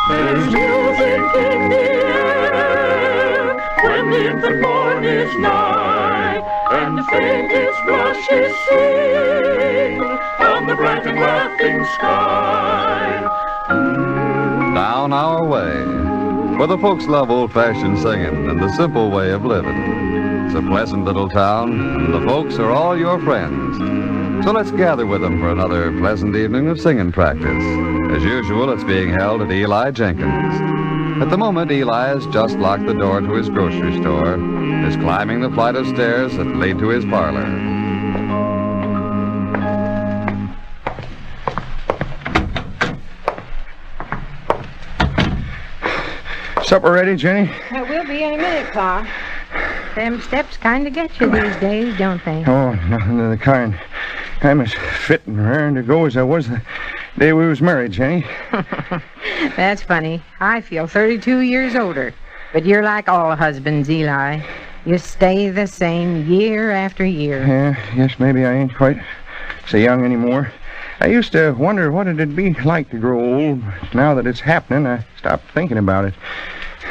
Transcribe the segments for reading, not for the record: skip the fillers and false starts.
There's music in the air when the infant morn is nigh, and the faintest blushes sing on the bright and laughing sky. Down our way, where the folks love old-fashioned singing and the simple way of living. It's a pleasant little town, and the folks are all your friends. So let's gather with them for another pleasant evening of singing practice. As usual, it's being held at Eli Jenkins. At the moment, Eli has just locked the door to his grocery store and is climbing the flight of stairs that lead to his parlor. Supper ready, Jenny? It will be in a minute, Pa. Them steps kind of get you these days, don't they? Oh, nothing of the kind. I'm as fit and raring to go as I was the day we was married, Jenny. That's funny. I feel 32 years older. But you're like all husbands, Eli. You stay the same year after year. Yeah, yes, maybe I ain't quite so young anymore. I used to wonder what it'd be like to grow old. Now that it's happening, I stopped thinking about it.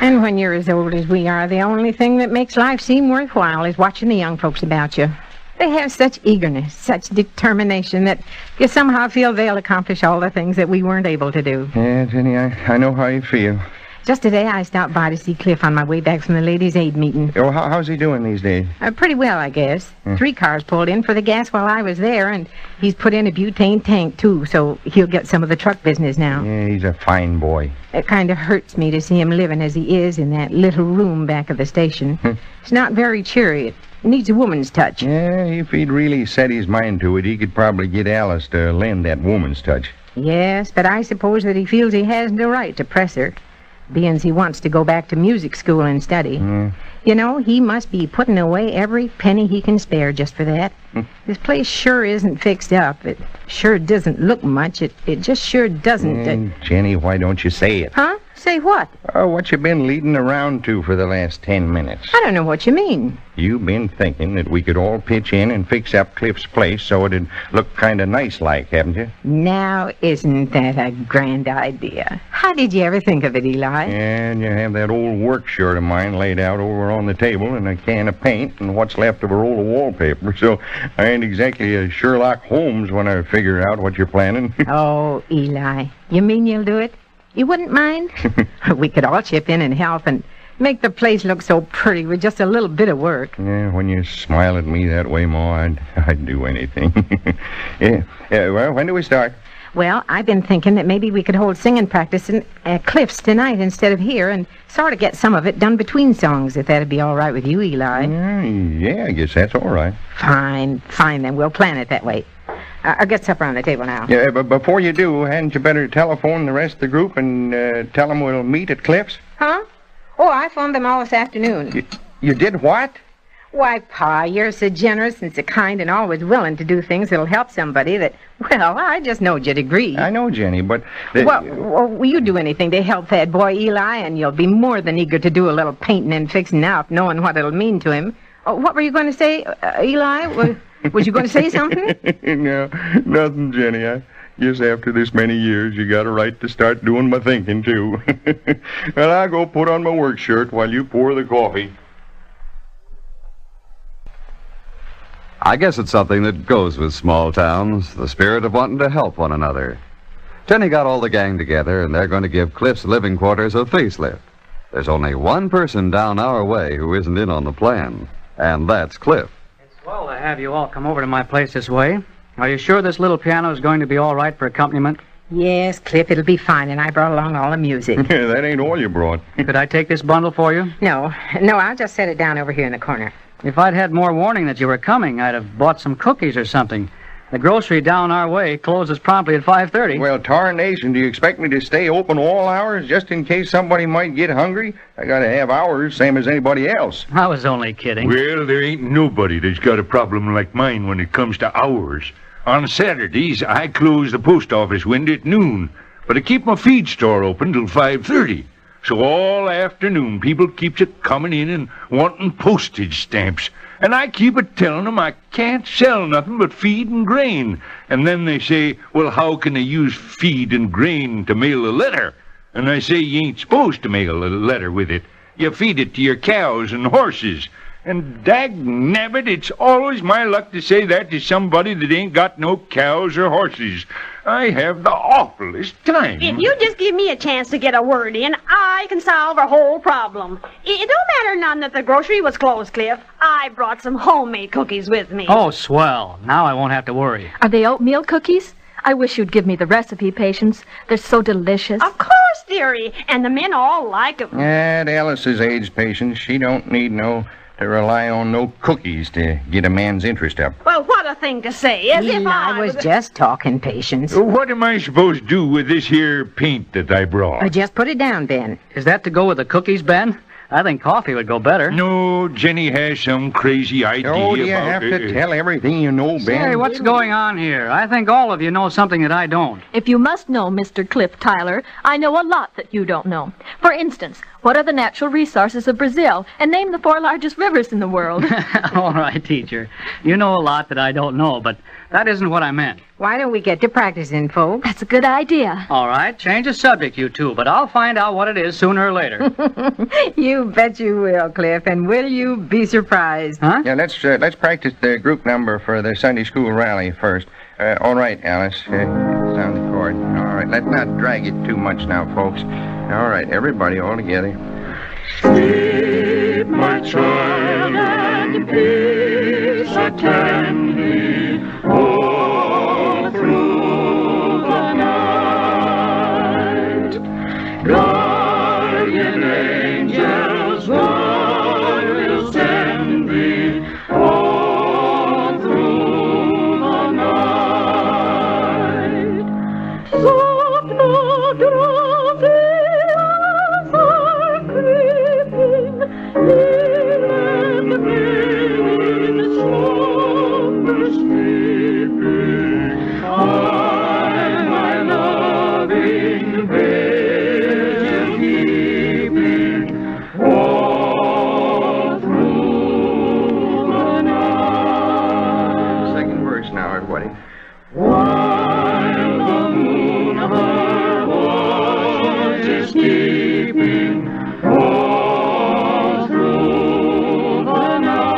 And when you're as old as we are, the only thing that makes life seem worthwhile is watching the young folks about you. They have such eagerness, such determination that you somehow feel they'll accomplish all the things that we weren't able to do. Yeah, Jenny, I know how you feel. Just today, I stopped by to see Cliff on my way back from the Ladies' Aid meeting. Oh, how's he doing these days? Pretty well, I guess. 3 cars pulled in for the gas while I was there, and he's put in a butane tank, too, so he'll get some of the truck business now. Yeah, he's a fine boy. It kind of hurts me to see him living as he is in that little room back of the station. It's not very cheery. It needs a woman's touch. Yeah, if he'd really set his mind to it, he could probably get Alice to lend that woman's touch. Yes, but I suppose that he feels he has no right to press her, being he wants to go back to music school and study. You know, he must be putting away every penny he can spare just for that. This place sure isn't fixed up. It sure doesn't look much. It just sure doesn't. Jenny, why don't you say it? Huh? Say what? Oh, what you been leading around to for the last 10 minutes? I don't know what you mean. You've been thinking that we could all pitch in and fix up Cliff's place so it'd look kind of nice-like, haven't you? Now, isn't that a grand idea? How did you ever think of it, Eli? And you have that old work shirt of mine laid out over on the table and a can of paint and what's left of a roll of wallpaper. So I ain't exactly a Sherlock Holmes when I figure out what you're planning. Oh, Eli, you mean you'll do it? You wouldn't mind? We could all chip in and help and make the place look so pretty with just a little bit of work. Yeah, when you smile at me that way, Ma, I'd do anything. Yeah, well, when do we start? Well, I've been thinking that maybe we could hold singing practice at Cliff's tonight instead of here and sort of get some of it done between songs, if that'd be all right with you, Eli. Yeah, I guess that's all right. Fine, then. We'll plan it that way. I'll get supper on the table now. Yeah, but before you do, hadn't you better telephone the rest of the group and tell them we'll meet at Cliff's? Huh? Oh, I phoned them all this afternoon. You did what? Why, Pa, you're so generous and so kind and always willing to do things that'll help somebody that, well, I just knowed you'd agree. I know, Jenny, but... Well, will you do anything to help that boy, Eli, and you'll be more than eager to do a little painting and fixing up, knowing what it'll mean to him. What were you going to say, Eli? Was you going to say something? No, nothing, Jenny. I guess after this many years, you got a right to start doing my thinking, too. Well, I'll go put on my work shirt while you pour the coffee. I guess it's something that goes with small towns, the spirit of wanting to help one another. Jenny got all the gang together, and they're going to give Cliff's living quarters a facelift. There's only one person down our way who isn't in on the plan, and that's Cliff. It's swell to have you all come over to my place this way. Are you sure this little piano is going to be all right for accompaniment? Yes, Cliff, it'll be fine, and I brought along all the music. Yeah, that ain't all you brought. Could I take this bundle for you? No, I'll just set it down over here in the corner. If I'd had more warning that you were coming, I'd have bought some cookies or something. The grocery down our way closes promptly at 5:30. Well, tarnation, do you expect me to stay open all hours just in case somebody might get hungry? I gotta have hours, same as anybody else. I was only kidding. Well, there ain't nobody that's got a problem like mine when it comes to hours. On Saturdays, I close the post office window at noon, but I keep my feed store open till 5:30. So all afternoon, people keeps it coming in and wanting postage stamps. And I keep it telling them I can't sell nothing but feed and grain. And then they say, well, how can they use feed and grain to mail a letter? And I say you ain't supposed to mail a letter with it. You feed it to your cows and horses. And dag-nabbit, it's always my luck to say that to somebody that ain't got no cows or horses. I have the awfulest time. If you just give me a chance to get a word in, I can solve a whole problem. It don't matter none that the grocery was closed, Cliff. I brought some homemade cookies with me. Oh, swell. Now I won't have to worry. Are they oatmeal cookies? I wish you'd give me the recipe, Patience. They're so delicious. Of course, dearie. And the men all like 'em. At Alice's age, Patience, she don't need to rely on no cookies to get a man's interest up. Well, what a thing to say. As if I was just talking, Patience. What am I supposed to do with this here paint that I brought? Just put it down, Ben. Is that to go with the cookies, Ben? I think coffee would go better. No, Jenny has some crazy idea Oh, do you about have to tell everything you know, Ben? Say, what's going on here? I think all of you know something that I don't. If you must know, Mr. Cliff Tyler, I know a lot that you don't know. For instance, what are the natural resources of Brazil? And name the 4 largest rivers in the world. All right, teacher. You know a lot that I don't know, but that isn't what I meant. Why don't we get to practicing, folks? That's a good idea. All right, change the subject, you two, but I'll find out what it is sooner or later. You bet you will, Cliff, and will you be surprised? Huh? Yeah, let's practice the group number for the Sunday school rally first. All right, Alice. Sound the chord. All right, let's not drag it too much now, folks. All right, everybody all together. Sleep, my child, and peace attend thee all through the night. Guardian angels, God will send thee all through the night. Soft the drowsy eyes are creeping, near and near in slumber sleeping. I, my loving vision keeping, all through the night. Second verse now, everybody. While the moon her watch is keeping, all through the night.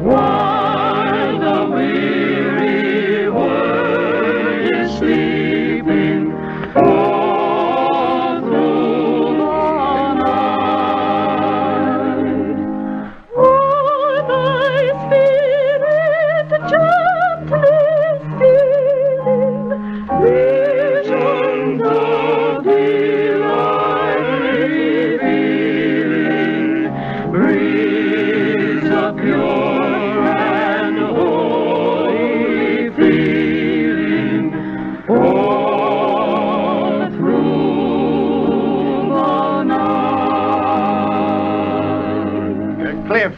While the weary world is sleeping, all through the night. O'er thy spirit gently stealing, visions of delight revealing, breeze of pure and holy feeling, all through the night. Cliff,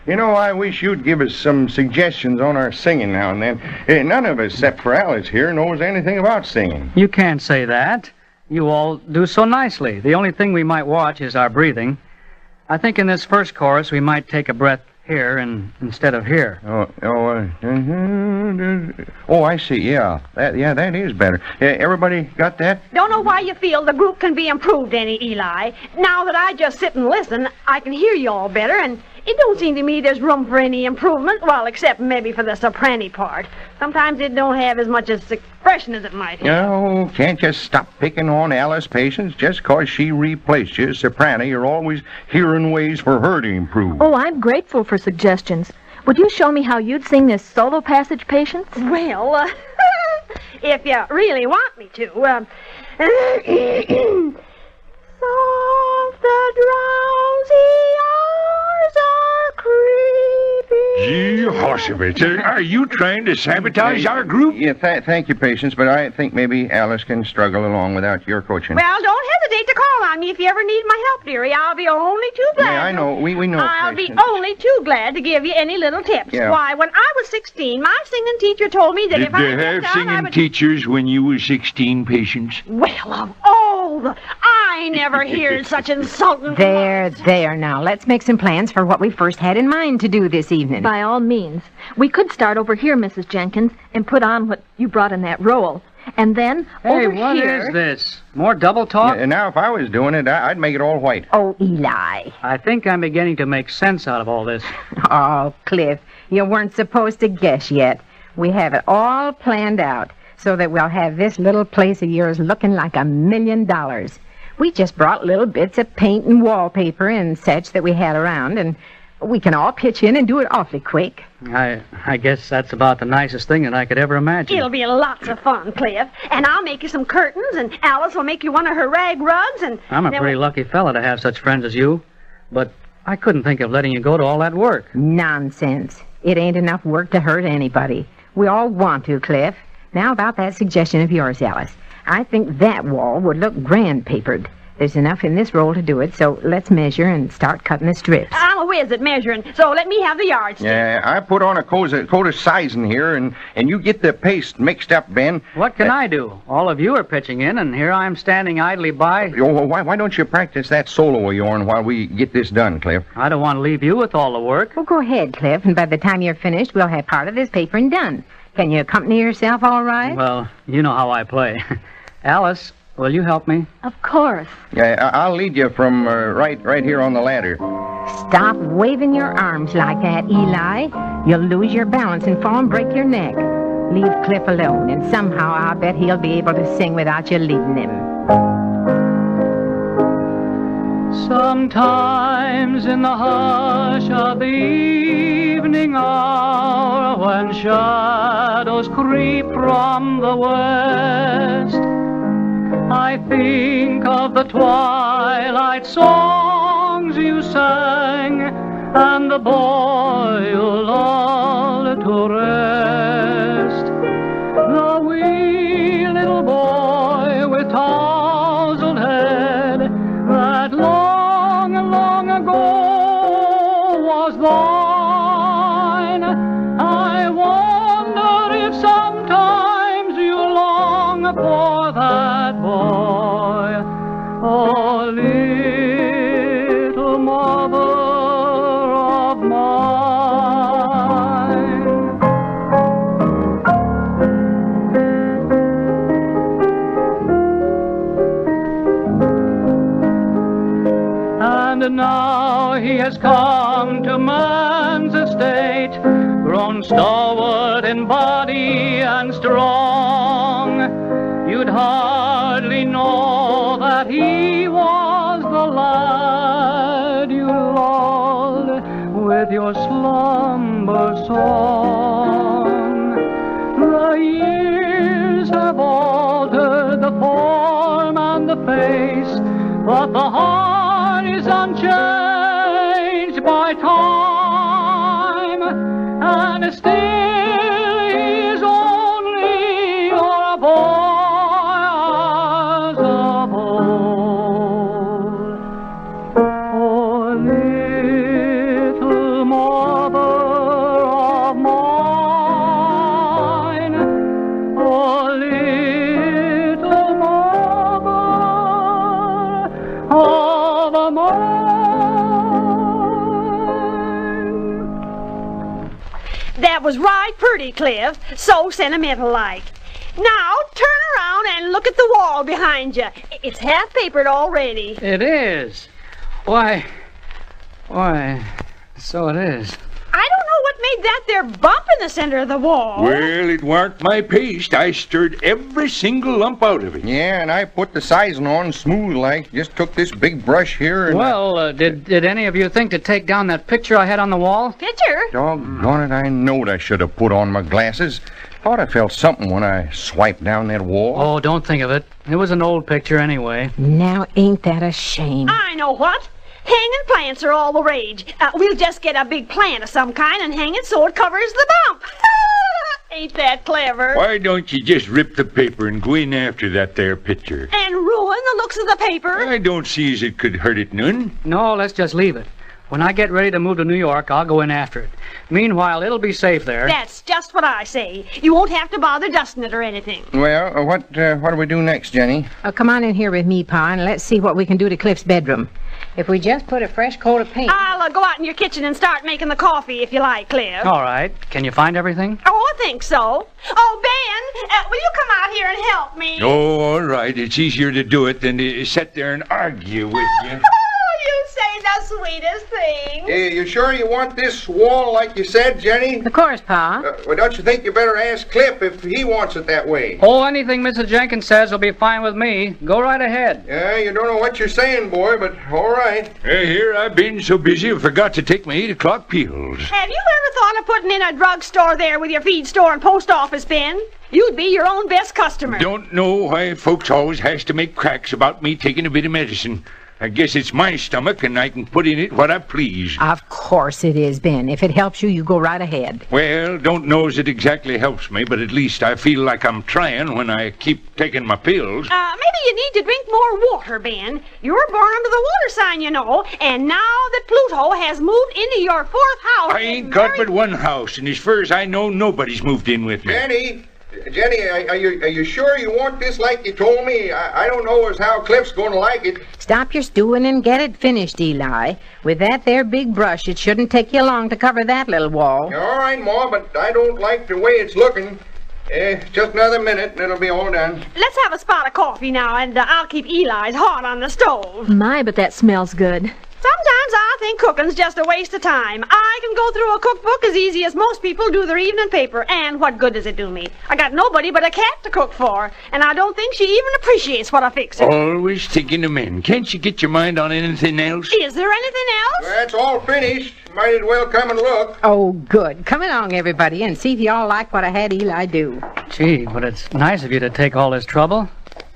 you know, I wish you'd give us some suggestions on our singing now and then. None of us, except for Alice here, knows anything about singing. You can't say that. You all do so nicely. The only thing we might watch is our breathing. I think in this first chorus we might take a breath here instead of here. Oh, I see. Yeah, that is better. Everybody got that? Don't know why you feel the group can be improved any, Eli. Now that I just sit and listen, I can hear you all better, and it don't seem to me there's room for any improvement, well, except maybe for the soprano part. Sometimes it don't have as much as expression as it might have. Oh, can't you stop picking on Alice, Patience? Just 'cause she replaced you as soprano, you're always hearing ways for her to improve. Oh, I'm grateful for suggestions. Would you show me how you'd sing this solo passage, Patience? Well, if you really want me to, soft the drowsy hours are creeping. Gee, Hossovitz, are you trying to sabotage our group? Yeah, thank you, Patience, but I think maybe Alice can struggle along without your coaching. Well, don't hesitate to call on me if you ever need my help, dearie. I'll be only too glad. Yeah, I know. We know. I'll Patience. be only too glad to give you any little tips. Yeah. Why, when I was 16, my singing teacher told me that Did if I they kept have on, I singing would... teachers when you was 16, Patience? Well, of all the... I never heard such insulting... There now. Let's make some plans for what we first had in mind to do this evening. By all means. We could start over here, Mrs. Jenkins, and put on what you brought in that roll. And then Hey, over what here... is this? More double talk? And now, if I was doing it, I'd make it all white. Oh, Eli. I think I'm beginning to make sense out of all this. Oh, Cliff, you weren't supposed to guess yet. We have it all planned out so that we'll have this little place of yours looking like $1 million. We just brought little bits of paint and wallpaper and such that we had around, and we can all pitch in and do it awfully quick. I guess that's about the nicest thing that I could ever imagine. It'll be lots of fun, Cliff. And I'll make you some curtains, and Alice will make you one of her rag rugs, and... I'm a pretty lucky fella to have such friends as you, but I couldn't think of letting you go to all that work. Nonsense. It ain't enough work to hurt anybody. We all want to, Cliff. Now about that suggestion of yours, Alice. I think that wall would look grand papered. There's enough in this roll to do it, so let's measure and start cutting the strips. I'm a whiz at measuring, so let me have the yardstick. Yeah, I put on a coat of sizing here, and you get the paste mixed up, Ben. What can I do? All of you are pitching in, and here I'm standing idly by. Oh, why don't you practice that solo of yourn while we get this done, Cliff? I don't want to leave you with all the work. Well, go ahead, Cliff, and by the time you're finished, we'll have part of this papering done. Can you accompany yourself all right? Well, you know how I play. Alice, will you help me? Of course. Yeah, I'll lead you from right here on the ladder. Stop waving your arms like that, Eli. You'll lose your balance and fall and break your neck. Leave Cliff alone, and somehow I'll bet he'll be able to sing without you leading him. Sometimes in the hush of the evening hour, when shadows creep from the west, I think of the twilight songs you sang, and the boy you lulled to rest. The wee little boy with tousled head that long, long ago was thine. I wonder if sometimes you long for that boy, oh, little mother of mine. And now he has come to man's estate, grown stalwart in body and strong. You'd hardly know that he was the lad you lulled with your slumber song. The years have altered the form and the face, but the heart is unchanged by time, and still he is only your boy. That was right pretty, Cliff. So sentimental-like. Now, turn around and look at the wall behind you. It's half-papered already. It is. Why, so it is. I don't know what made that there bump in the center of the wall. Well, it warn't my paste. I stirred every single lump out of it. Yeah, and I put the sizing on smooth like. Just took this big brush here and... Well, did any of you think to take down that picture I had on the wall? Picture? Doggone it, I knowed I should have put on my glasses. Thought I felt something when I swiped down that wall. Oh, don't think of it. It was an old picture anyway. Now, ain't that a shame? I know what. Hanging plants are all the rage. We'll just get a big plant of some kind and hang it so it covers the bump. Ain't that clever? Why don't you just rip the paper and go in after that there picture? And ruin the looks of the paper? I don't see as it could hurt it none. No, let's just leave it. When I get ready to move to New York, I'll go in after it. Meanwhile, it'll be safe there. That's just what I say. You won't have to bother dusting it or anything. Well, what do we do next, Jenny? Come on in here with me, Pa, and let's see what we can do to Cliff's bedroom. If we just put a fresh coat of paint... I'll go out in your kitchen and start making the coffee if you like, Cliff. All right. Can you find everything? Oh, I think so. Oh, Ben, will you come out here and help me? Oh, all right. It's easier to do it than to sit there and argue with you. You say the sweetest thing. Hey, you sure you want this wall like you said, Jenny? Of course, Pa. Well, don't you think you better ask Cliff if he wants it that way? Oh, anything Mrs. Jenkins says will be fine with me. Go right ahead. Yeah, you don't know what you're saying, boy, but all right. Here I've been so busy I forgot to take my 8 o'clock pills. Have you ever thought of putting in a drugstore there with your feed store and post office, Ben? You'd be your own best customer. Don't know why folks always has to make cracks about me taking a bit of medicine. I guess it's my stomach, and I can put in it what I please. Of course it is, Ben. If it helps you, you go right ahead. Well, don't know as it exactly helps me, but at least I feel like I'm trying when I keep taking my pills. Maybe you need to drink more water, Ben. You were born under the water sign, you know, and now that Pluto has moved into your 4th house... I ain't got but one house, and as far as I know, nobody's moved in with me. Jenny, are you sure you want this like you told me? I don't know as how Cliff's going to like it. Stop your stewing and get it finished, Eli. With that there big brush, it shouldn't take you long to cover that little wall. All right, Ma, but I don't like the way it's looking. Just another minute and it'll be all done. Let's have a spot of coffee now, and I'll keep Eli's hot on the stove. My, but that smells good. Sometimes I think cooking's just a waste of time. I can go through a cookbook as easy as most people do their evening paper, and what good does it do me? I got nobody but a cat to cook for, and I don't think she even appreciates what I fix her. Always thinking of men. Can't you get your mind on anything else? Is there anything else? That's all finished. Might as well come and look. Oh, good. Come along, everybody, and see if you all like what I had Eli do. Gee, but it's nice of you to take all this trouble.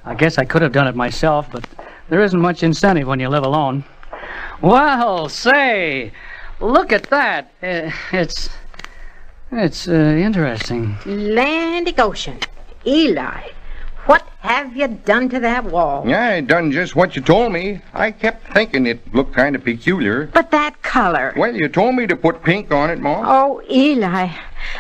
I guess I could have done it myself, but there isn't much incentive when you live alone. Well, say, look at that. It's interesting. Landy Goshen. Eli, what have you done to that wall? Yeah, I done just what you told me. I kept thinking it looked kind of peculiar. But that color. Well, you told me to put pink on it, Ma. Oh, Eli,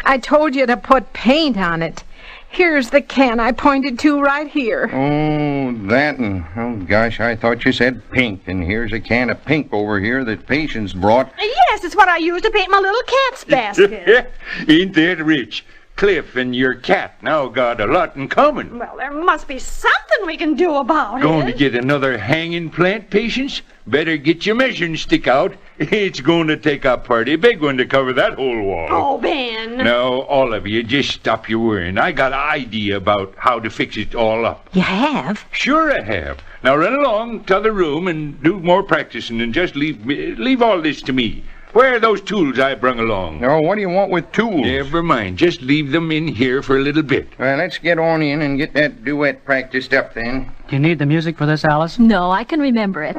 I told you to put paint on it. Here's the can I pointed to right here. Oh, that and... Oh, gosh, I thought you said pink. And here's a can of pink over here that Patience brought. Yes, it's what I use to paint my little cat's basket. Ain't that rich? Cliff and your cat now got a lot in common. Well, there must be something we can do about Going it. to get another hanging plant, Patience? Better get your measuring stick out. It's going to take a pretty big one to cover that whole wall. Oh, Ben. Now, all of you, just stop your worrying. I got an idea about how to fix it all up. You have? Sure I have. Now run along to the room and do more practicing and just leave all this to me. Where are those tools I brung along? Oh, what do you want with tools? Never mind. Just leave them in here for a little bit. Well, let's get on in and get that duet practiced up then. Do you need the music for this, Alice? No, I can remember it.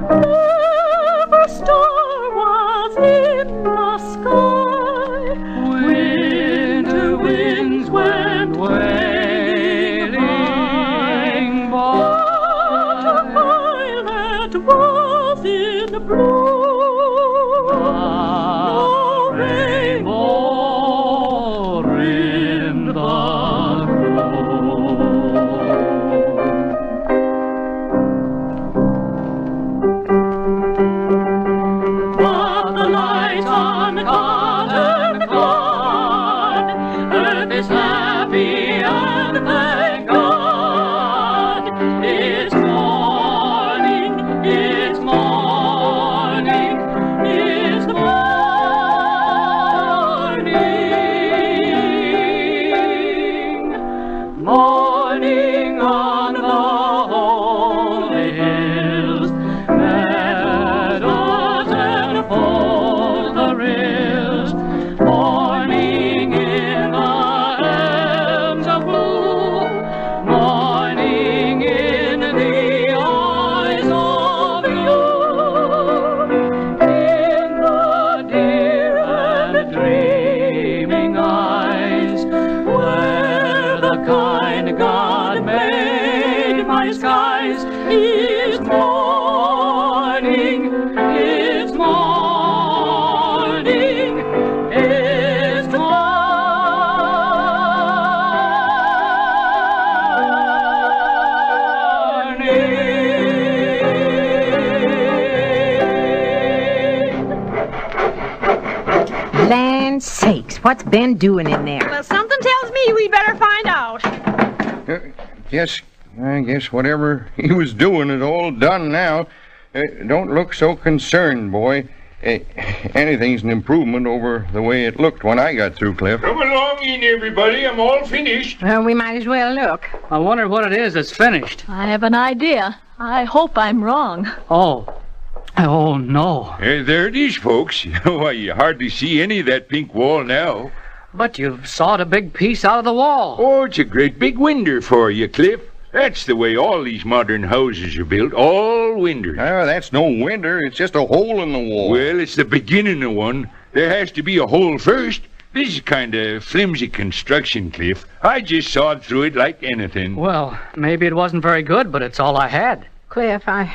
Never star was in the sky. Winter winds went wailing by. Not a violet was in bloom. No rainbow rimmed the but the light on cotton clod, earth is happy and thank God. It's morning, Land sakes, what's Ben doing in there? Well, something tells me we better find out. I guess whatever he was doing is all done now. Don't look so concerned, boy. Anything's an improvement over the way it looked when I got through, Cliff. Come along in, everybody. I'm all finished. Well, we might as well look. I wonder what it is that's finished. I have an idea. I hope I'm wrong. Oh, no. There it is, folks. Why, you hardly see any of that pink wall now. But you've sawed a big piece out of the wall. Oh, it's a great big window for you, Cliff. That's the way all these modern houses are built, all windows. Oh, that's no window. It's just a hole in the wall. Well, it's the beginning of one. There has to be a hole first. This is kind of flimsy construction, Cliff. I just sawed through it like anything. Well, maybe it wasn't very good, but it's all I had. Cliff, I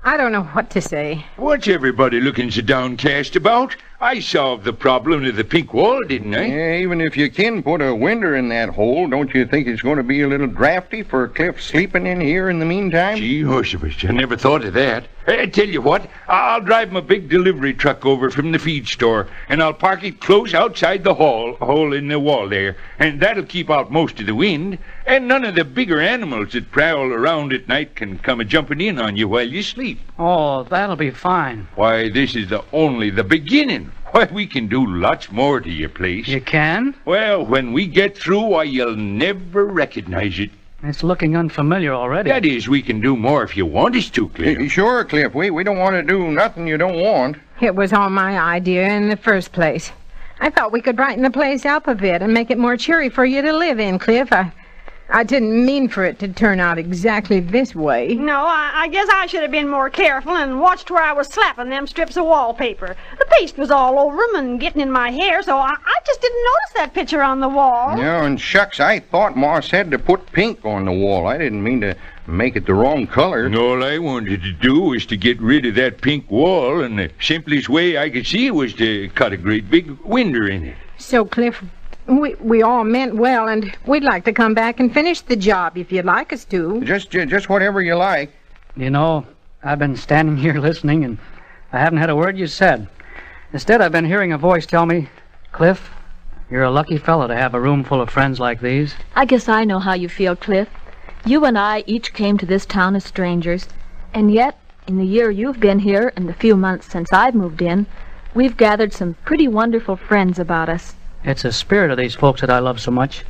don't know what to say. What's everybody looking so downcast about? I solved the problem of the pink wall, didn't I? Yeah, even if you can put a window in that hole, don't you think it's going to be a little drafty for Cliff sleeping in here in the meantime? Gee, Horsevich, I never thought of that. I tell you what, I'll drive my big delivery truck over from the feed store, and I'll park it close outside the hole in the wall there, and that'll keep out most of the wind, and none of the bigger animals that prowl around at night can come a-jumping in on you while you sleep. Oh, that'll be fine. Why, this is only the beginning. Why, we can do lots more to your place. You can? Well, when we get through, why, you'll never recognize it. It's looking unfamiliar already. That is, we can do more if you want us to, Cliff. Sure, Cliff. We don't want to do nothing you don't want. It was all my idea in the first place. I thought we could brighten the place up a bit and make it more cheery for you to live in, Cliff. I didn't mean for it to turn out exactly this way. No, I guess I should have been more careful and watched where I was slapping them strips of wallpaper. The paste was all over them and getting in my hair, so I just didn't notice that picture on the wall. Yeah, and shucks, I thought Ma said to put pink on the wall. I didn't mean to make it the wrong color. And all I wanted to do was to get rid of that pink wall, and the simplest way I could see was to cut a great big window in it. So, Cliff, we all meant well, and we'd like to come back and finish the job if you'd like us to. Just whatever you like. You know, I've been standing here listening, and I haven't had a word you said. Instead, I've been hearing a voice tell me, Cliff, you're a lucky fellow to have a room full of friends like these. I guess I know how you feel, Cliff. You and I each came to this town as strangers, and yet, in the year you've been here and the few months since I've moved in, we've gathered some pretty wonderful friends about us. It's the spirit of these folks that I love so much.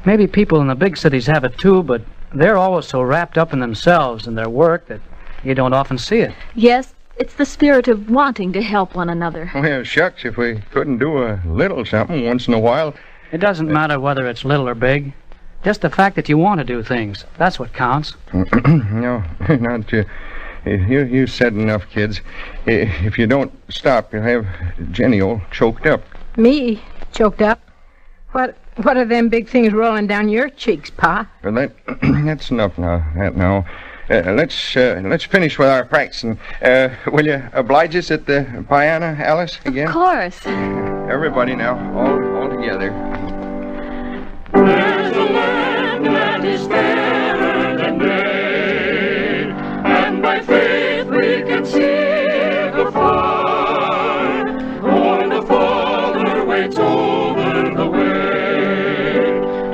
Maybe people in the big cities have it too, but they're always so wrapped up in themselves and their work that you don't often see it. Yes, it's the spirit of wanting to help one another. Well, shucks, if we couldn't do a little something once in a while. It doesn't matter whether it's little or big. Just the fact that you want to do things. That's what counts. No, not you. You said enough, kids. If you don't stop, you'll have Jenny all choked up. Me? Choked up? What are them big things rolling down your cheeks, Pa? Well, that's enough now. Let's finish with our practicing. Will you oblige us at the piano, Alice, again? Of course. Everybody now, all together. There's a land that is fairer than day, and by faith we can see the far, for the Father waits over the way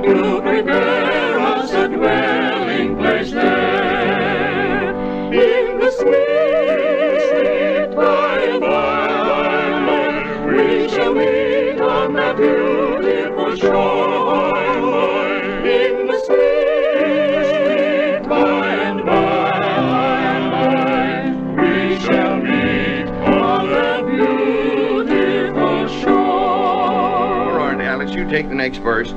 to prepare us a dwelling place there, in the sweet by and by, we shall meet on that beautiful shore. Take the next verse.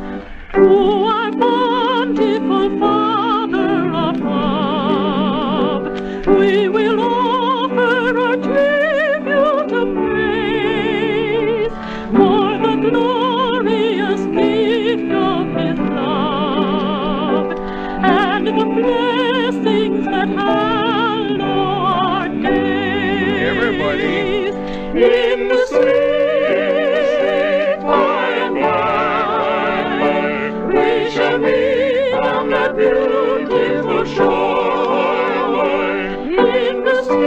To our bountiful Father above, we will offer our tribute of praise for the glorious gift of His love and the blessings that hallow our days. Everybody. In the sweet on that beautiful shore, in the sea,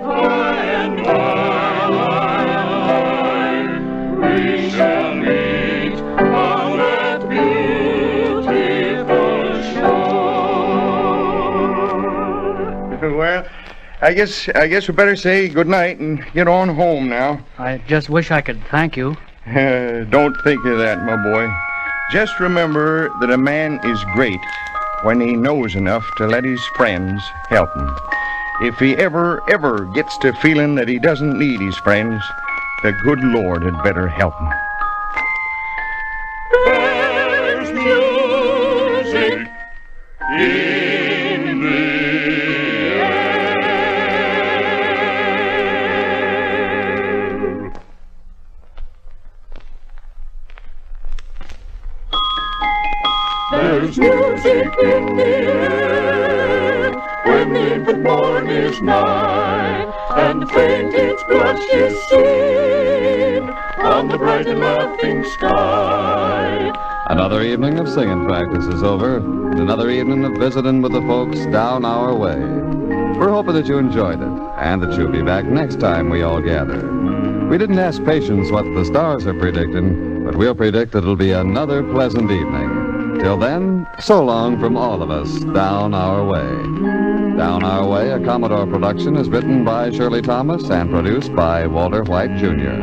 by and by. Well, I guess we better say good night and get on home now. I just wish I could thank you. Don't think of that, my boy. Just remember that a man is great when he knows enough to let his friends help him. If he ever gets to feeling that he doesn't need his friends, the good Lord had better help him. There's music in the air. There's music in the air when the infant morn is nigh, and the faintest blush is seen on the bright and laughing sky. Another evening of singing practice is over, and another evening of visiting with the folks down our way. We're hoping that you enjoyed it, and that you'll be back next time we all gather. We didn't ask Patience what the stars are predicting, but we'll predict that it'll be another pleasant evening. Till then, so long from all of us down our way. Down Our Way, a Commodore production, is written by Shirley Thomas and produced by Walter White, Jr.